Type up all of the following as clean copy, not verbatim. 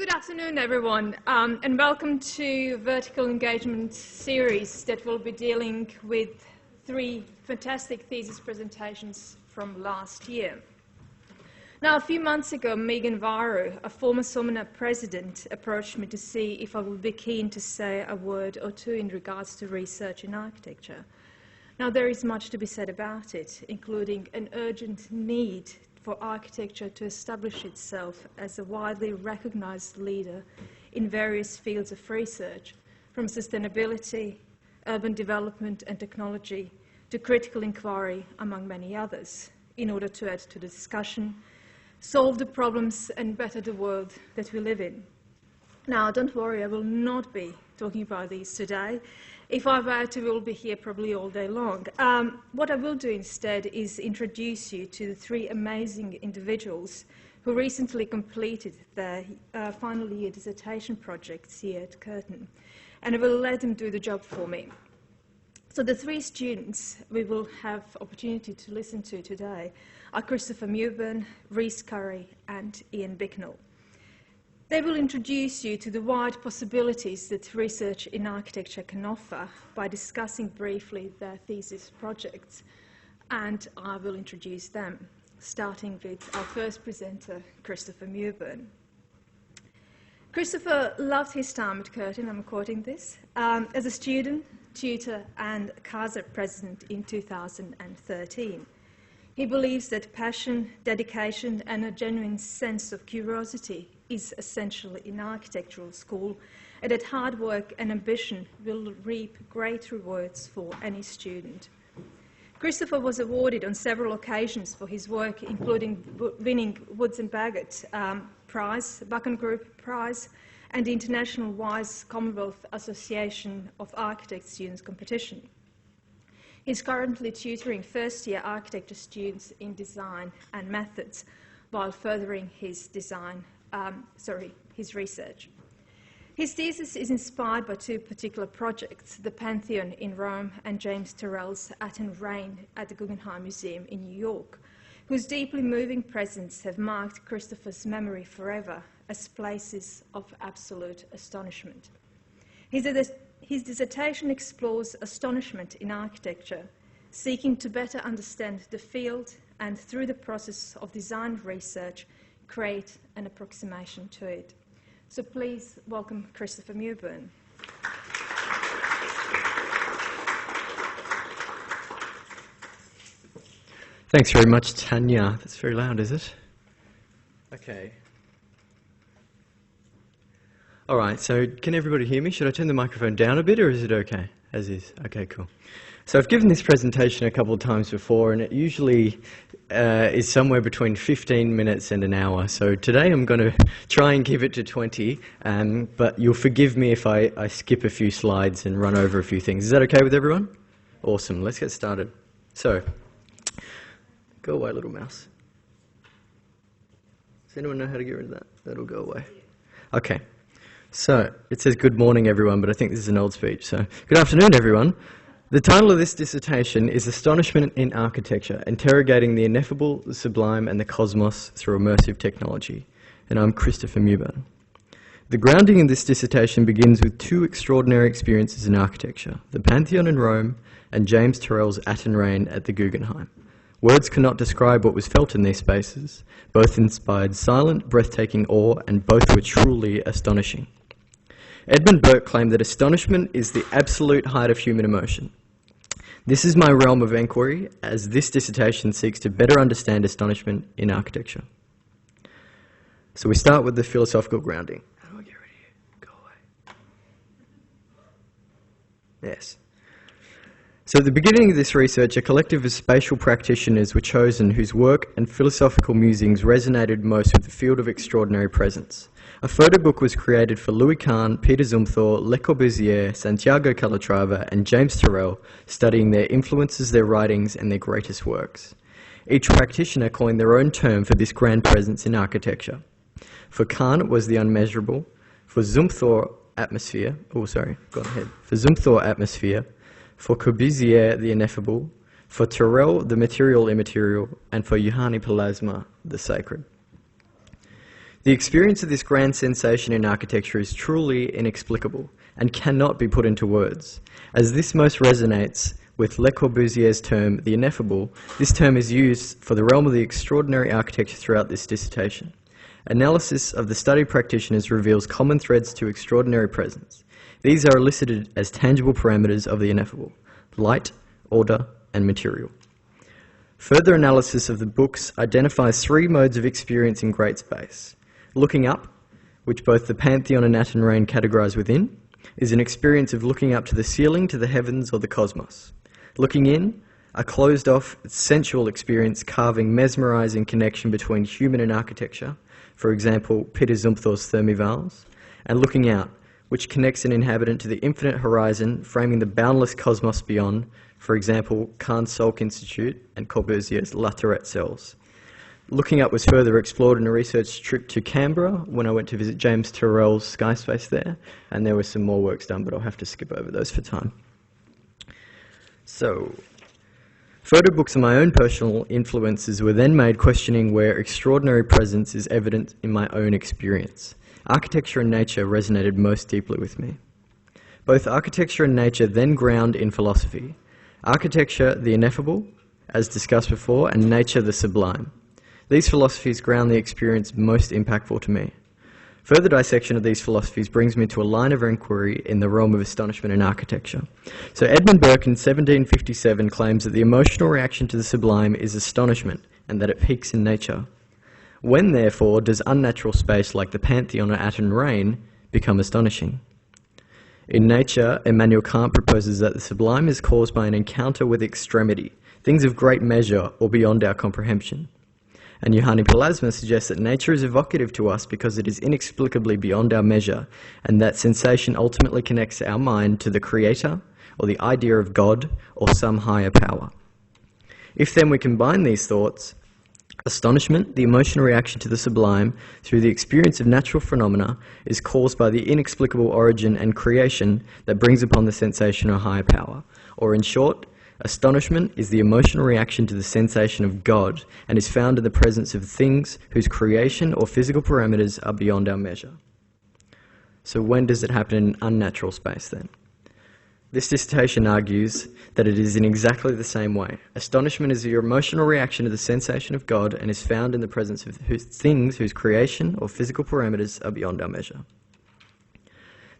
Good afternoon, everyone, and welcome to Vertical Engagement series that will be dealing with 3 fantastic thesis presentations from last year. Now, a few months ago, Megan Varu, a former Somina president, approached me to see if I would be keen to say a word or two in regards to research in architecture. Now, there is much to be said about it, including an urgent need for architecture to establish itself as a widely recognized leader in various fields of research, from sustainability, urban development and technology, to critical inquiry, among many others, in order to add to the discussion, solve the problems and better the world that we live in. Now, don't worry, I will not be talking about these today. If I were to, we'll be here probably all day long. What I will do instead is introduce you to the 3 amazing individuals who recently completed their final year dissertation projects here at Curtin, and I will let them do the job for me. So the 3 students we will have opportunity to listen to today are Christopher Mewburn, Rhys Curry, and Ian Bicknell. They will introduce you to the wide possibilities that research in architecture can offer by discussing briefly their thesis projects, and I will introduce them, starting with our first presenter, Christopher Mewburn. Christopher loved his time at Curtin, I'm quoting this, as a student, tutor, and CASA president in 2013. He believes that passion, dedication, and a genuine sense of curiosity is essential in architectural school, and that hard work and ambition will reap great rewards for any student. Christopher was awarded on several occasions for his work, including winning Woods and Bagot Prize, Buchan Group Prize, and the International Wise Commonwealth Association of Architect Students competition. He's currently tutoring first-year architecture students in design and methods while furthering his his research. His thesis is inspired by 2 particular projects, the Pantheon in Rome and James Turrell's Aten Reign at the Guggenheim Museum in New York, whose deeply moving presence have marked Christopher's memory forever as places of absolute astonishment. His dissertation explores astonishment in architecture, seeking to better understand the field and, through the process of design research, create an approximation to it. So please welcome Christopher Mewburn. Thanks very much, Tanya. That's very loud, is it? Okay. All right, so can everybody hear me? Should I turn the microphone down a bit, or is it okay? As is. Okay, cool. So I've given this presentation a couple of times before, and it usually is somewhere between 15 minutes and an hour. So today I'm going to try and keep it to 20, but you'll forgive me if I skip a few slides and run over a few things. Is that okay with everyone? Awesome, let's get started. So, go away, little mouse. Does anyone know how to get rid of that? That'll go away. Okay. So, it says good morning everyone, but I think this is an old speech. So, good afternoon everyone. The title of this dissertation is Astonishment in Architecture, Interrogating the Ineffable, the Sublime and the Cosmos through Immersive Technology. And I'm Christopher Mewburn. The grounding in this dissertation begins with 2 extraordinary experiences in architecture, the Pantheon in Rome and James Turrell's Aten Reign at the Guggenheim. Words cannot describe what was felt in these spaces. Both inspired silent, breathtaking awe, and both were truly astonishing. Edmund Burke claimed that astonishment is the absolute height of human emotion. This is my realm of inquiry, as this dissertation seeks to better understand astonishment in architecture. So we start with the philosophical grounding. How do I get rid of you? Go away. Yes. So at the beginning of this research, a collective of spatial practitioners were chosen whose work and philosophical musings resonated most with the field of extraordinary presence. A photo book was created for Louis Kahn, Peter Zumthor, Le Corbusier, Santiago Calatrava, and James Turrell, studying their influences, their writings, and their greatest works. Each practitioner coined their own term for this grand presence in architecture. For Kahn, it was the unmeasurable. For Zumthor, atmosphere. Oh, sorry, gone ahead. For Zumthor, atmosphere. For Corbusier, the ineffable. For Turrell, the material immaterial. And for Johanni Plasma, the sacred. The experience of this grand sensation in architecture is truly inexplicable and cannot be put into words. As this most resonates with Le Corbusier's term, the ineffable, this term is used for the realm of the extraordinary architecture throughout this dissertation. Analysis of the study practitioners reveals common threads to extraordinary presence. These are elicited as tangible parameters of the ineffable: light, order, and material. Further analysis of the books identifies three modes of experience in great space. Looking up, which both the Pantheon and Aten categorize within, is an experience of looking up to the ceiling, to the heavens, or the cosmos. Looking in, a closed-off, sensual experience carving mesmerizing connection between human and architecture, for example, Peter Zumthor's Thermivals, and looking out, which connects an inhabitant to the infinite horizon, framing the boundless cosmos beyond, for example, Kahn's Salk Institute and Corbusier's La Tourette cells. Looking up was further explored in a research trip to Canberra when I went to visit James Turrell's Sky Space there, and there were some more works done, but I'll have to skip over those for time. So, photo books and my own personal influences were then made questioning where extraordinary presence is evident in my own experience. Architecture and nature resonated most deeply with me. Both architecture and nature then ground in philosophy. Architecture, the ineffable, as discussed before, and nature, the sublime. These philosophies ground the experience most impactful to me. Further dissection of these philosophies brings me to a line of inquiry in the realm of astonishment in architecture. So Edmund Burke in 1757 claims that the emotional reaction to the sublime is astonishment and that it peaks in nature. When, therefore, does unnatural space like the Pantheon or Aten reign become astonishing? In nature, Immanuel Kant proposes that the sublime is caused by an encounter with extremity, things of great measure or beyond our comprehension. And Johanni Palaima suggests that nature is evocative to us because it is inexplicably beyond our measure, and that sensation ultimately connects our mind to the creator, or the idea of God, or some higher power. If then we combine these thoughts, astonishment, the emotional reaction to the sublime, through the experience of natural phenomena, is caused by the inexplicable origin and creation that brings upon the sensation a higher power. Or in short, astonishment is the emotional reaction to the sensation of God and is found in the presence of things whose creation or physical parameters are beyond our measure. So when does it happen in unnatural space then? This dissertation argues that it is in exactly the same way. Astonishment is your emotional reaction to the sensation of God and is found in the presence of things whose creation or physical parameters are beyond our measure.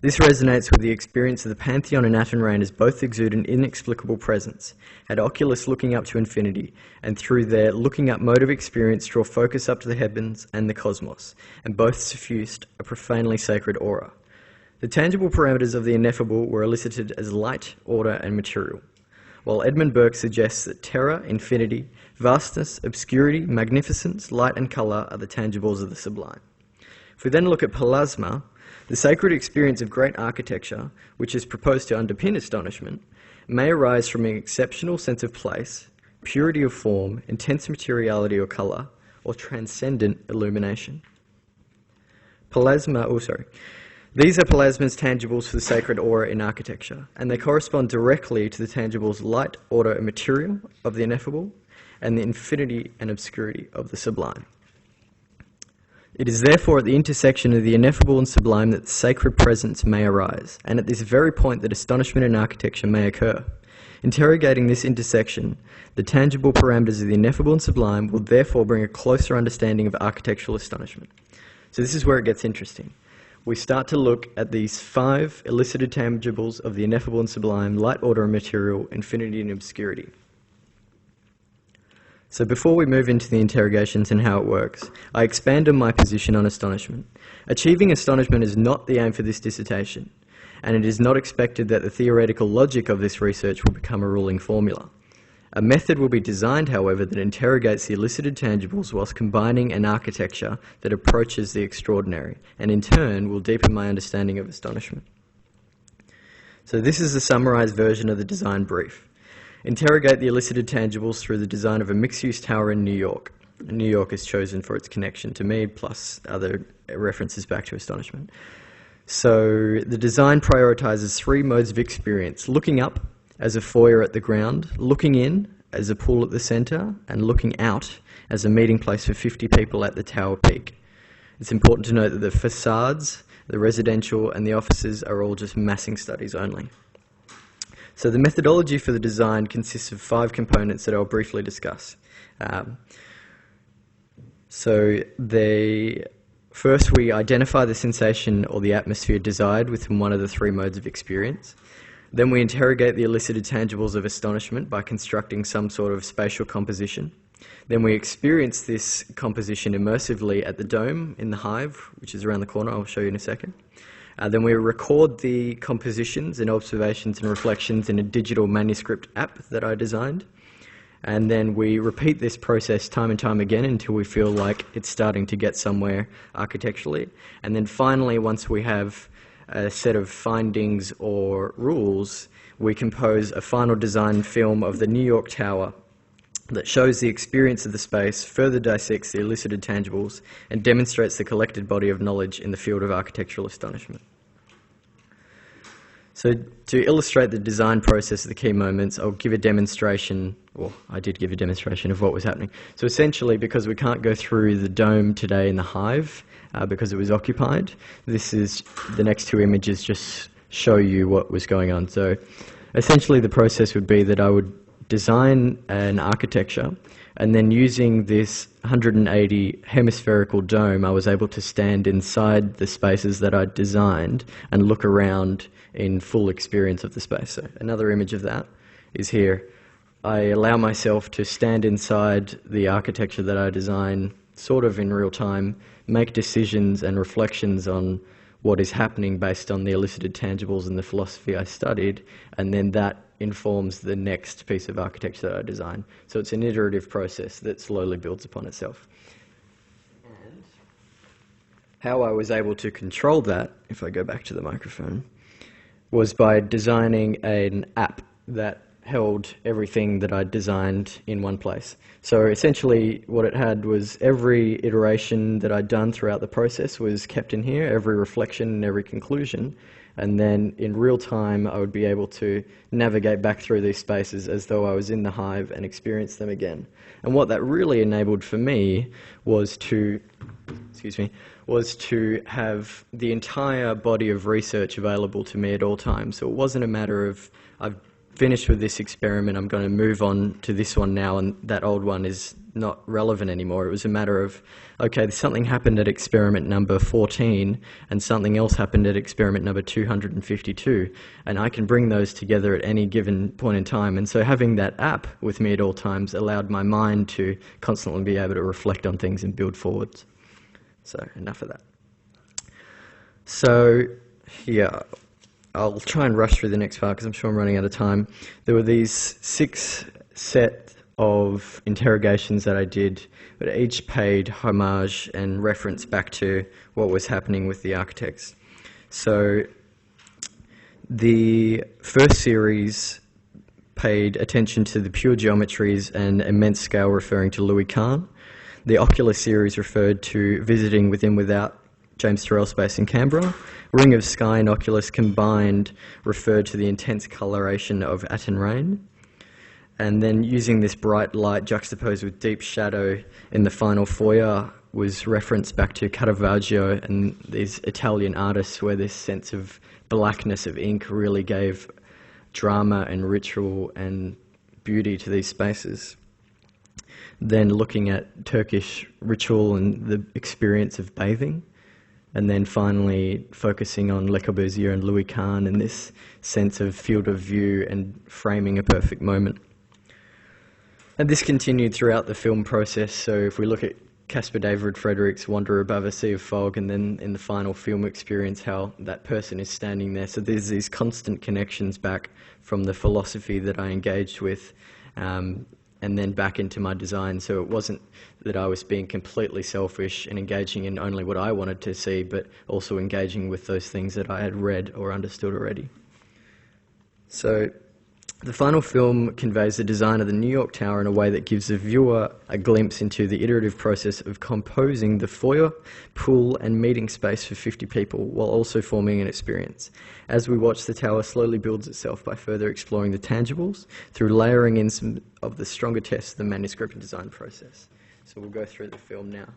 This resonates with the experience of the Pantheon and Aten as both exude an inexplicable presence, at Oculus looking up to infinity, and through their looking up mode of experience draw focus up to the heavens and the cosmos, and both suffused a profanely sacred aura. The tangible parameters of the ineffable were elicited as light, order, and material, while Edmund Burke suggests that terror, infinity, vastness, obscurity, magnificence, light, and colour are the tangibles of the sublime. If we then look at Palaima, the sacred experience of great architecture, which is proposed to underpin astonishment, may arise from an exceptional sense of place, purity of form, intense materiality or colour, or transcendent illumination. These are Palaisma's tangibles for the sacred aura in architecture, and they correspond directly to the tangibles light, order, and material of the ineffable, and the infinity and obscurity of the sublime. It is therefore at the intersection of the ineffable and sublime that the sacred presence may arise, and at this very point that astonishment in architecture may occur. Interrogating this intersection, the tangible parameters of the ineffable and sublime will therefore bring a closer understanding of architectural astonishment. So this is where it gets interesting. We start to look at these 5 elicited tangibles of the ineffable and sublime, light, order, and material, infinity, and obscurity. So before we move into the interrogations and how it works, I expand on my position on astonishment. Achieving astonishment is not the aim for this dissertation, and it is not expected that the theoretical logic of this research will become a ruling formula. A method will be designed, however, that interrogates the elicited tangibles whilst combining an architecture that approaches the extraordinary, and in turn will deepen my understanding of astonishment. So this is a summarised version of the design brief. Interrogate the elicited tangibles through the design of a mixed-use tower in New York. New York is chosen for its connection to me, plus other references back to astonishment. So the design prioritises 3 modes of experience: looking up as a foyer at the ground, looking in as a pool at the centre, and looking out as a meeting place for 50 people at the tower peak. It's important to note that the facades, the residential and the offices are all just massing studies only. So the methodology for the design consists of 5 components that I'll briefly discuss. First, we identify the sensation or the atmosphere desired within one of the 3 modes of experience. Then we interrogate the elicited tangibles of astonishment by constructing some sort of spatial composition. Then we experience this composition immersively at the dome in the hive, which is around the corner. I'll show you in a second. Then we record the compositions and observations and reflections in a digital manuscript app that I designed. And then we repeat this process time and time again until we feel like it's starting to get somewhere architecturally. And then finally, once we have a set of findings or rules, we compose a final design film of the New York Tower that shows the experience of the space, further dissects the elicited tangibles, and demonstrates the collected body of knowledge in the field of architectural astonishment. So to illustrate the design process of the key moments, I'll give a demonstration, or I did give a demonstration of what was happening. So essentially, because we can't go through the dome today in the hive, because it was occupied, the next 2 images just show you what was going on. So essentially the process would be that I would design an architecture, and then using this 180 hemispherical dome, I was able to stand inside the spaces that I'd designed and look around in full experience of the space. So another image of that is here. I allow myself to stand inside the architecture that I design sort of in real time, make decisions and reflections on what is happening based on the elicited tangibles and the philosophy I studied, and then that informs the next piece of architecture that I design. So it's an iterative process that slowly builds upon itself. And how I was able to control that, if I go back to the microphone, was by designing an app that held everything that I designed in one place. So essentially what it had was every iteration that I'd done throughout the process was kept in here, every reflection and every conclusion, and then in real time I would be able to navigate back through these spaces as though I was in the hive and experience them again. And what that really enabled for me was to have the entire body of research available to me at all times. So it wasn't a matter of, I've finished with this experiment, I'm going to move on to this one now, and that old one is not relevant anymore. It was a matter of, okay, something happened at experiment number 14, and something else happened at experiment number 252, and I can bring those together at any given point in time. And so having that app with me at all times allowed my mind to constantly be able to reflect on things and build forwards. So enough of that. So yeah, I'll try and rush through the next part because I'm sure I'm running out of time. There were these 6 set of interrogations that I did, but each paid homage and reference back to what was happening with the architects. So the first series paid attention to the pure geometries and immense scale, referring to Louis Kahn. The ocular series referred to visiting within without James Turrell space in Canberra. Ring of Sky and Oculus combined referred to the intense coloration of Aten rain. And then using this bright light juxtaposed with deep shadow in the final foyer was referenced back to Caravaggio and these Italian artists, where this sense of blackness of ink really gave drama and ritual and beauty to these spaces. Then looking at Turkish ritual and the experience of bathing. And then finally focusing on Le Corbusier and Louis Kahn and this sense of field of view and framing a perfect moment. And this continued throughout the film process. So if we look at Caspar David Friedrich's Wander Above a Sea of Fog, and then in the final film experience how that person is standing there. So there's these constant connections back from the philosophy that I engaged with, and then back into my design. So it wasn't that I was being completely selfish and engaging in only what I wanted to see, but also engaging with those things that I had read or understood already. So the final film conveys the design of the New York Tower in a way that gives the viewer a glimpse into the iterative process of composing the foyer, pool and meeting space for 50 people while also forming an experience. As we watch, the tower slowly builds itself by further exploring the tangibles through layering in some of the stronger tests of the manuscript and design process. So we'll go through the film now.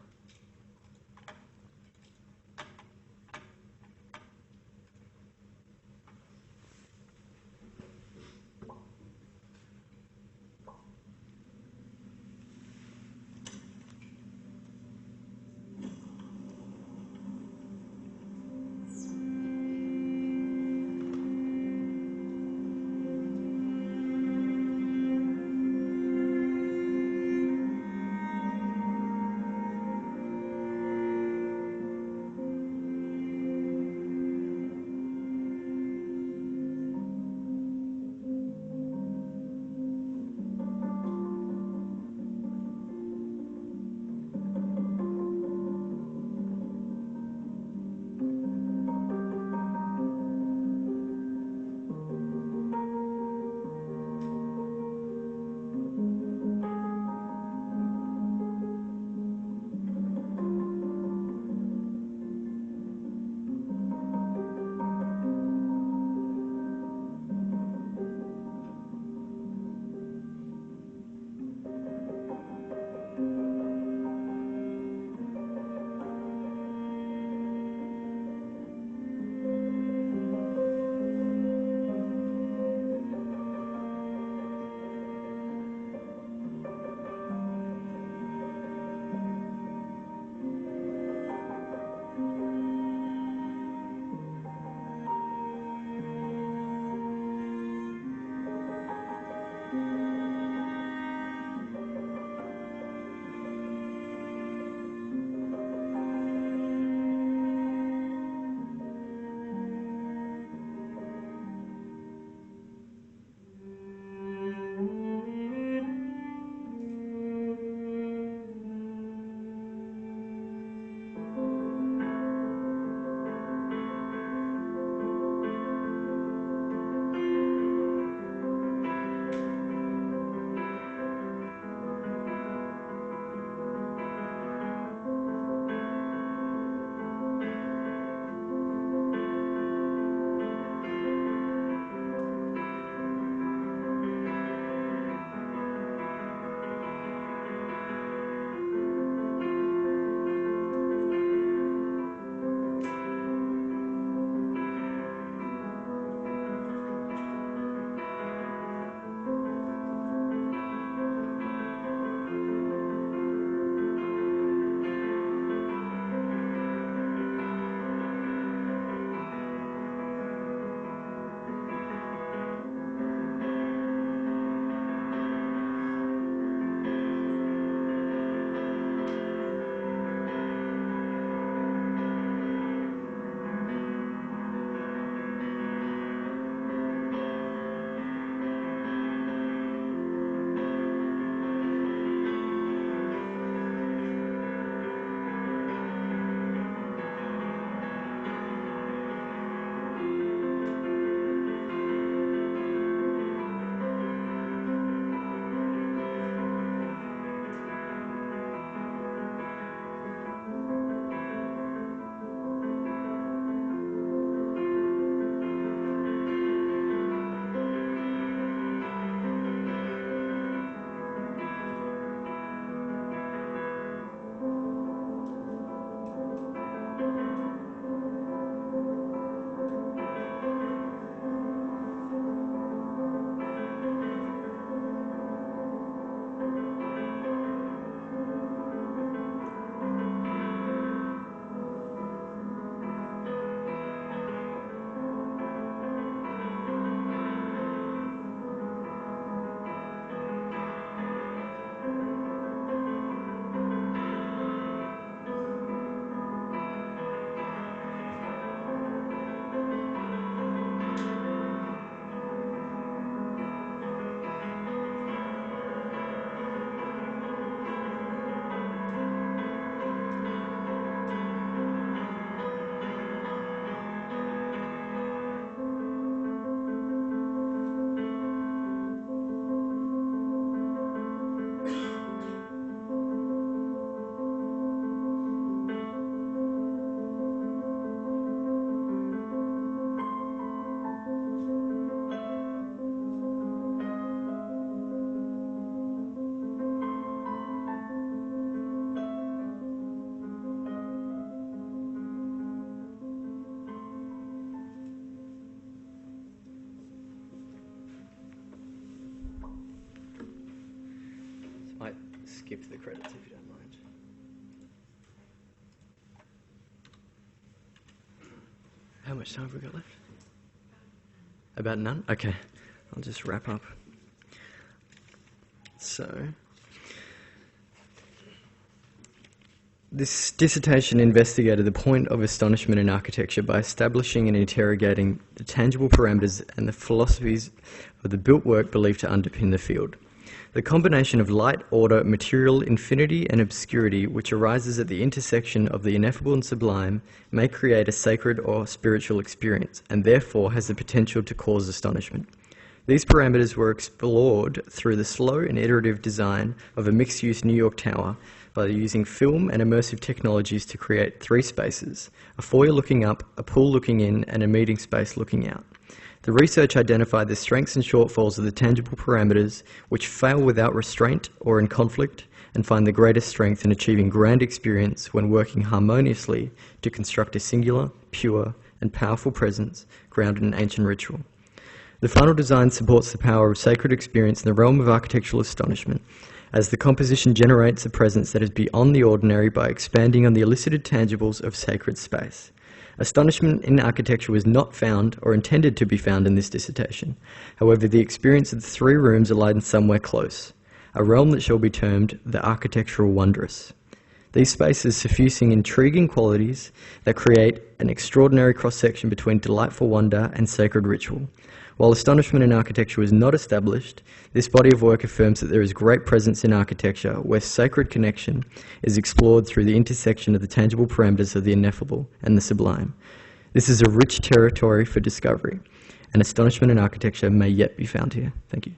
skip the credits if you don't mind. How much time have we got left? About none? Okay, I'll just wrap up. So, this dissertation investigated the point of astonishment in architecture by establishing and interrogating the tangible parameters and the philosophies of the built work believed to underpin the field. The combination of light, order, material, infinity, and obscurity, which arises at the intersection of the ineffable and sublime, may create a sacred or spiritual experience, and therefore has the potential to cause astonishment. These parameters were explored through the slow and iterative design of a mixed-use New York tower by using film and immersive technologies to create three spaces: a foyer looking up, a pool looking in, and a meeting space looking out. The research identified the strengths and shortfalls of the tangible parameters which fail without restraint or in conflict, and find the greatest strength in achieving grand experience when working harmoniously to construct a singular, pure, and powerful presence grounded in ancient ritual. The final design supports the power of sacred experience in the realm of architectural astonishment, as the composition generates a presence that is beyond the ordinary by expanding on the elicited tangibles of sacred space. Astonishment in architecture was not found or intended to be found in this dissertation. However, the experience of the three rooms aligned somewhere close, a realm that shall be termed the architectural wondrous. These spaces suffusing intriguing qualities that create an extraordinary cross-section between delightful wonder and sacred ritual. While astonishment in architecture was not established, this body of work affirms that there is great presence in architecture where sacred connection is explored through the intersection of the tangible parameters of the ineffable and the sublime. This is a rich territory for discovery, and astonishment in architecture may yet be found here. Thank you.